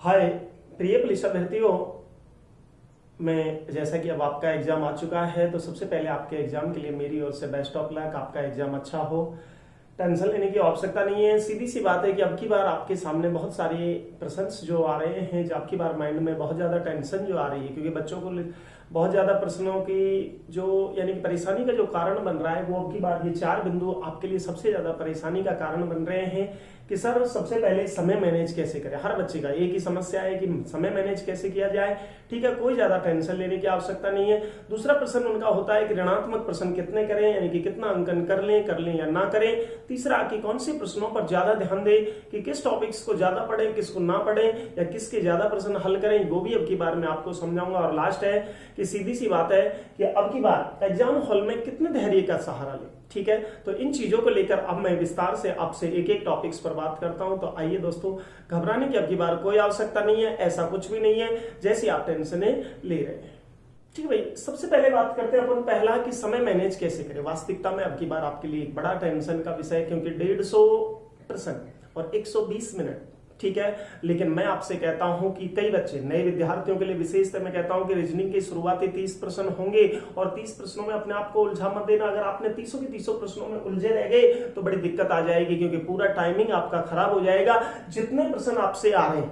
हाय प्रिय पुलिस अभ्यर्थियों, मैं जैसा कि अब आपका एग्जाम आ चुका है तो सबसे पहले आपके एग्जाम के लिए मेरी ओर से बेस्ट ऑफ लक। आपका एग्जाम अच्छा हो, टेंशन लेने की आवश्यकता नहीं है। सीधी सी बात है कि अब की बार आपके सामने बहुत सारे प्रश्न जो आ रहे हैं, जो आपकी बार माइंड में बहुत ज्यादा टेंशन जो आ रही है, क्योंकि बच्चों को बहुत ज्यादा प्रश्नों की जो यानी कि परेशानी का जो कारण बन रहा है, वो अब की बार ये 4 बिंदु आपके लिए सबसे ज्यादा परेशानी का कारण बन रहे हैं कि सर सबसे पहले समय मैनेज कैसे करें। हर बच्चे का एक ही समस्या है कि समय मैनेज कैसे किया जाए। ठीक है, कोई ज्यादा टेंशन लेने की आवश्यकता नहीं है। दूसरा प्रश्न उनका होता है कि ऋणात्मक प्रश्न कितने करें, यानी कि कितना अंकन कर लें या ना करें। तीसरा कि कौन से प्रश्नों पर ज्यादा ध्यान दें, कि किस टॉपिक्स को ज्यादा पढ़ें, किसको ना पढ़ें, या किसके ज्यादा प्रश्न हल करें, वो भी अब की बार मैं आपको समझाऊंगा। और लास्ट है कि सीधी सी बात है कि अब की बार एग्जाम हॉल में कितने धैर्य का सहारा लें। ठीक है, तो इन चीजों को लेकर अब मैं विस्तार से आपसे एक एक टॉपिक्स पर बात करता हूं। तो आइए दोस्तों, घबराने की अब की बार कोई आवश्यकता नहीं है, ऐसा कुछ भी नहीं है जैसी आप टेंशन ले रहे हैं। ठीक है भाई, सबसे पहले बात करते हैं अपन पहला कि समय मैनेज कैसे करें। वास्तविकता में अब की बार आपके लिए एक बड़ा टेंशन का विषय है, क्योंकि 150 प्रश्न और 120 मिनट। ठीक है, लेकिन मैं आपसे कहता हूं कि कई बच्चे नए विद्यार्थियों के लिए विशेषकर मैं कहता हूं कि रीजनिंग के शुरुआती 30 प्रश्न होंगे और 30 प्रश्नों में अपने आप को उलझा मत देना। अगर आपने 30 के 30 प्रश्नों में उलझे रह गए तो बड़ी दिक्कत आ जाएगी, क्योंकि पूरा टाइमिंग आपका खराब हो जाएगा। जितने प्रश्न आपसे आ रहे हैं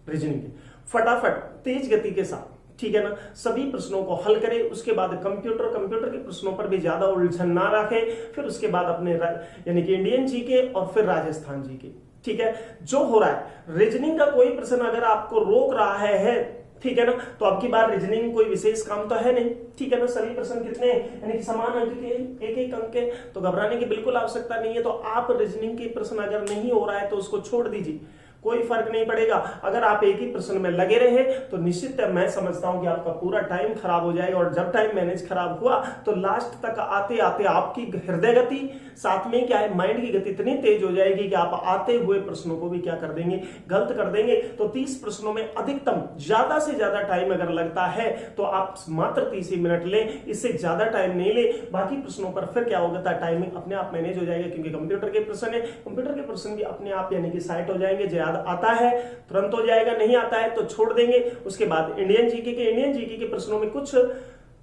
रीजनिंग के, फटाफट तेज गति के साथ, ठीक है ना, सभी प्रश्नों को हल करें। उसके बाद कंप्यूटर के प्रश्नों पर भी ज्यादा उलझन ना रखें। फिर उसके बाद अपने यानी कि इंडियन जीके और फिर राजस्थान जीके। ठीक है, जो हो रहा है रीजनिंग का कोई प्रश्न अगर आपको रोक रहा है, ठीक है ना, तो आपकी बार रीजनिंग कोई विशेष काम तो है नहीं। ठीक है ना, सभी प्रश्न कितने यानी कि समान अंक के, एक एक अंक के, तो घबराने की बिल्कुल आवश्यकता नहीं है। तो आप रीजनिंग के प्रश्न अगर नहीं हो रहा है तो उसको छोड़ दीजिए, कोई फर्क नहीं पड़ेगा। अगर आप एक ही प्रश्न में लगे रहे तो निश्चित मैं समझता हूं कि आपका पूरा टाइम खराब हो जाएगा। और जब टाइम मैनेज खराब हुआ तो लास्ट तक आते आते आपकी हृदय गति, साथ में क्या है माइंड की गति इतनी तेज हो जाएगी कि आप आते हुए प्रश्नों को भी क्या कर देंगे, गलत कर देंगे। तो 30 प्रश्नों में अधिकतम ज्यादा से ज्यादा टाइम अगर लगता है तो आप मात्र 30 ही मिनट लें, इससे ज्यादा टाइम नहीं ले। बाकी प्रश्नों पर फिर क्या होगा, टाइमिंग अपने आप मैनेज हो जाएगा, क्योंकि कंप्यूटर के प्रश्न है, कंप्यूटर के प्रश्न भी अपने आप यानी कि साइट हो जाएंगे। आता है तुरंत हो जाएगा, नहीं आता है तो छोड़ देंगे। उसके बाद इंडियन जीके के प्रश्नों में कुछ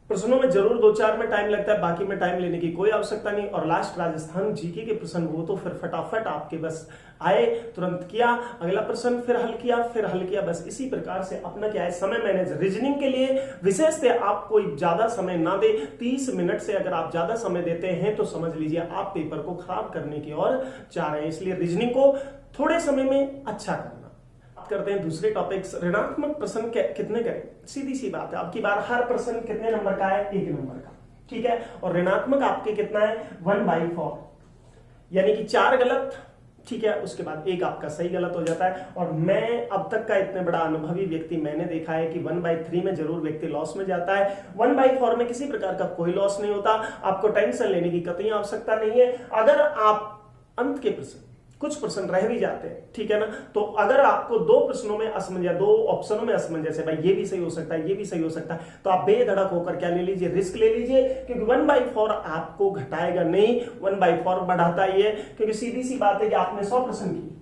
प्रश्नों में जरूर 2-4 में टाइम लगता है, बाकी में टाइम लेने की कोई आवश्यकता नहीं। और लास्ट राजस्थान जीके के प्रश्न, वो तो फिर फटाफट आपके बस आए, तुरंत किया, अगला प्रश्न फिर हल किया, बस इसी प्रकार से अपना क्या है समय मैनेज। रीजनिंग के लिए विशेष से आप कोई ज्यादा समय ना दे। 30 मिनट से अगर आप ज्यादा समय देते हैं तो समझ लीजिए आप पेपर को खराब करने की ओर जा रहे हैं। इसलिए रीजनिंग को थोड़े समय में अच्छा करना। करते हैं दूसरे टॉपिक्स, ऋणात्मक प्रश्न कितने करें। सीधी सी बात है, आपकी बार हर प्रश्न कितने नंबर का है, 1 नंबर का। ठीक है, और ऋणात्मक आपके कितना है, 1/4, यानी कि 4 गलत। ठीक है, उसके बाद 1 आपका सही गलत हो जाता है। और मैं अब तक का इतने बड़ा अनुभवी व्यक्ति मैंने देखा है कि 1/3 में जरूर व्यक्ति लॉस में जाता है। 1/4 में किसी प्रकार का कोई लॉस नहीं होता। आपको टेंशन लेने की कतई आवश्यकता नहीं है। अगर आप अंत के प्रश्न, कुछ प्रश्न रह भी जाते हैं, ठीक है ना, तो अगर आपको 2 प्रश्नों में असमंजस, 2 ऑप्शनों में असमंजस है, भाई ये भी सही हो सकता है, ये भी सही हो सकता है, तो आप बेधड़क होकर क्या ले लीजिए, रिस्क ले लीजिए। क्योंकि 1/4 आपको घटाएगा नहीं, 1/4 बढ़ाता ही है। क्योंकि सीधी सी बात है कि आपने 100 प्रश्न की,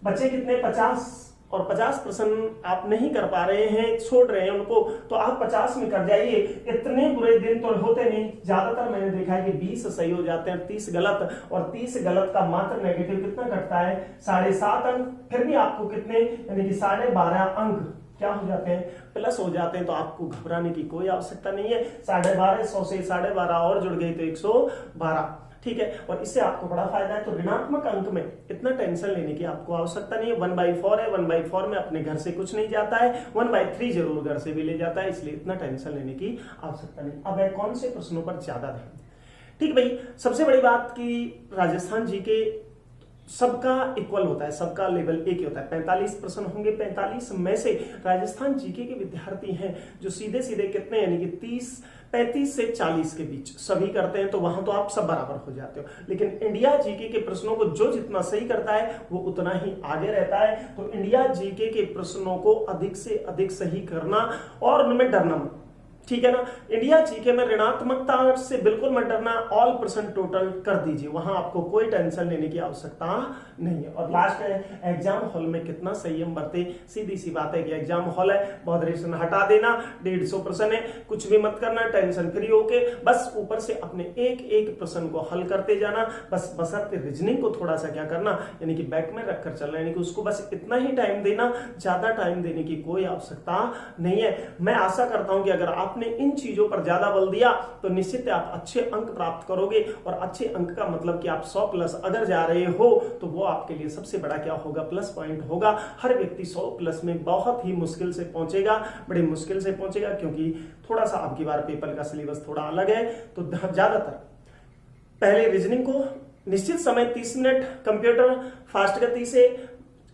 बचे कितने, 50, और 50 प्रश्न आप नहीं कर पा रहे हैं, छोड़ रहे हैं उनको, तो आप 50 में कर जाइए। इतने बुरे दिन तो होते नहीं, ज्यादातर मैंने देखा है कि 20 सही हो जाते हैं, 30 गलत, और 30 गलत का मात्र नेगेटिव कितना कटता है, 7.5 अंक। फिर भी आपको कितने यानी कि 12.5 अंक क्या हो जाते हैं, प्लस हो जाते हैं। तो आपको घबराने की कोई आवश्यकता नहीं है। 12.5, 100 से 12.5 और जुड़ गई तो 112। ठीक है, और इससे आपको बड़ा फायदा है। तो ऋणात्मक अंक में इतना टेंशन लेने की आपको आवश्यकता नहीं है। 1/4 है, 1/4 में अपने घर से कुछ नहीं जाता है, 1/3 जरूर घर से भी ले जाता है, इसलिए इतना टेंशन लेने की आवश्यकता नहीं। अब है कौन से प्रश्नों पर ज्यादा ध्यान। ठीक भाई, सबसे बड़ी बात कि राजस्थान जी के सबका इक्वल होता है, सबका लेवल एक ही होता है। 45 प्रश्न होंगे, 45 में से राजस्थान जीके के विद्यार्थी हैं जो सीधे सीधे कितने यानी कि 35 से 40 के बीच सभी करते हैं, तो वहां तो आप सब बराबर हो जाते हो। लेकिन इंडिया जीके के प्रश्नों को जो जितना सही करता है वो उतना ही आगे रहता है। तो इंडिया जीके के प्रश्नों को अधिक से अधिक सही करना और उनमें डरना मत। ठीक है ना। इंडिया जीके में ऋणात्मकता से बिल्कुल मत डरना, ऑल परसेंट टोटल कर दीजिए, वहां आपको कोई टेंशन लेने की आवश्यकता नहीं है। और लास्ट है एग्जाम हॉल में कितना संयम बरते। सीधी सी बात है कि एग्जाम हॉल है, बॉदरेशन हटा देना, 150 प्रश्न है, कुछ भी मत करना, टेंशन फ्री होके बस ऊपर से अपने एक एक प्रश्न को हल करते जाना। बस बशर्ते रीजनिंग को थोड़ा सा क्या करना, यानी कि बैक में रखकर चलना, यानी कि उसको बस इतना ही टाइम देना, ज्यादा टाइम देने की कोई आवश्यकता नहीं है। मैं आशा करता हूं कि अगर आपने इन चीजों पर ज्यादा बल दिया तो निश्चित आप अच्छे अंक प्राप्त करोगे। और अच्छे अंक का मतलब कि आप 100 प्लस अगर जा रहे हो तो वो आपके लिए सबसे बड़ा क्या होगा, प्लस पॉइंट होगा। हर व्यक्ति 100 प्लस में बहुत ही मुश्किल से पहुंचेगा, बड़ी मुश्किल से पहुंचेगा, क्योंकि थोड़ा सा आपकी बार पेपर का सिलेबस थोड़ा अलग है। तो ज्यादातर पहले रीजनिंग को निश्चित समय 30 मिनट, कंप्यूटर फास्ट गति से,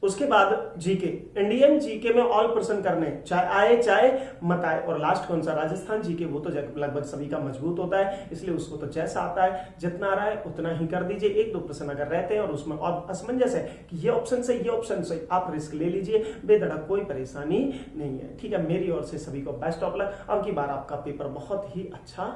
उसके बाद जीके, इंडियन जीके में ऑल प्रश्न करने, चाहे आए चाहे मत आए। और लास्ट कौन सा, राजस्थान जीके, वो तो लगभग सभी का मजबूत होता है, इसलिए उसको तो जैसा आता है, जितना आ रहा है उतना ही कर दीजिए। एक दो प्रश्न अगर रहते हैं और उसमें और असमंजस है कि ये ऑप्शन सही, ये ऑप्शन सही, आप रिस्क ले लीजिए, बेधड़क, कोई परेशानी नहीं है। ठीक है, मेरी ओर से सभी को बेस्ट ऑफ लक। अब की बार आपका पेपर बहुत ही अच्छा